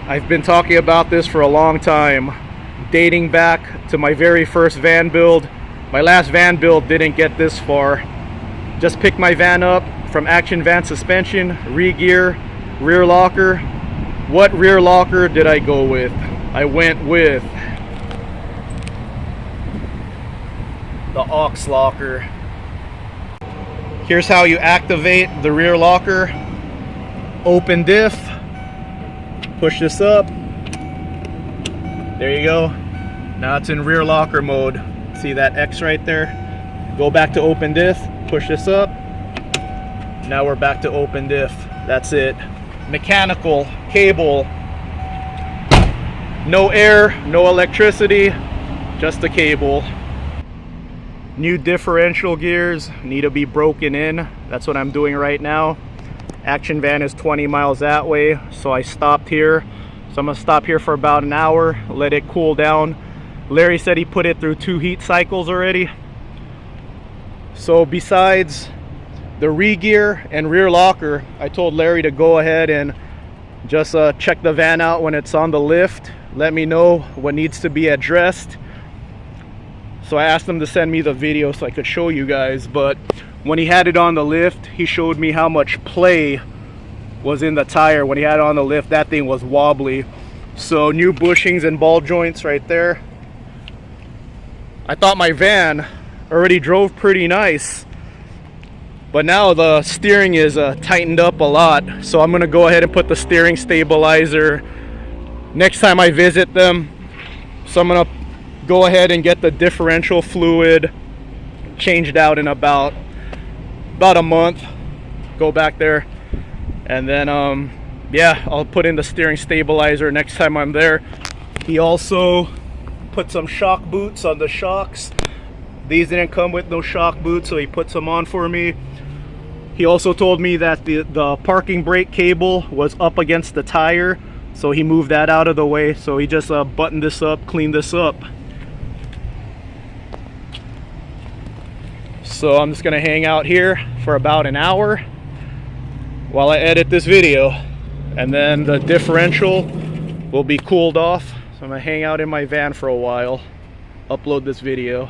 I've been talking about this for a long time, dating back to my very first van build. My last van build didn't get this far. Just picked my van up from Action Van Suspension, re-gear, rear locker. What rear locker did I go with? I went with the aux locker. Here's how you activate the rear locker. Open diff, push this up. There you go. Now it's in rear locker mode. See that X right there? Go back to open diff, push this up. Now we're back to open diff. That's it. Mechanical, cable, no air, no electricity, just the cable. New differential gears need to be broken in. That's what I'm doing right now. Action Van is 20 miles that way, so I stopped here. So I'm gonna stop here for about an hour, let it cool down. Larry said he put it through 2 heat cycles already. So besides the re-gear and rear locker, I told Larry to go ahead and just check the van out when it's on the lift. Let me know what needs to be addressed. So I asked him to send me the video so I could show you guys, but when he had it on the lift, he showed me how much play was in the tire. When he had it on the lift, that thing was wobbly. So new bushings and ball joints right there. I thought my van already drove pretty nice, but now the steering is tightened up a lot. So I'm gonna go ahead and put the steering stabilizer next time I visit them. So I'm gonna go ahead and get the differential fluid changed out in about a month. Go back there, and then yeah, I'll put in the steering stabilizer next time I'm there. He also put some shock boots on the shocks. These didn't come with no shock boots, so he put some on for me. He also told me that the parking brake cable was up against the tire, so he moved that out of the way. So he just buttoned this up, cleaned this up. So I'm just gonna hang out here for about an hour while I edit this video, and then the differential will be cooled off. So I'm gonna hang out in my van for a while, upload this video.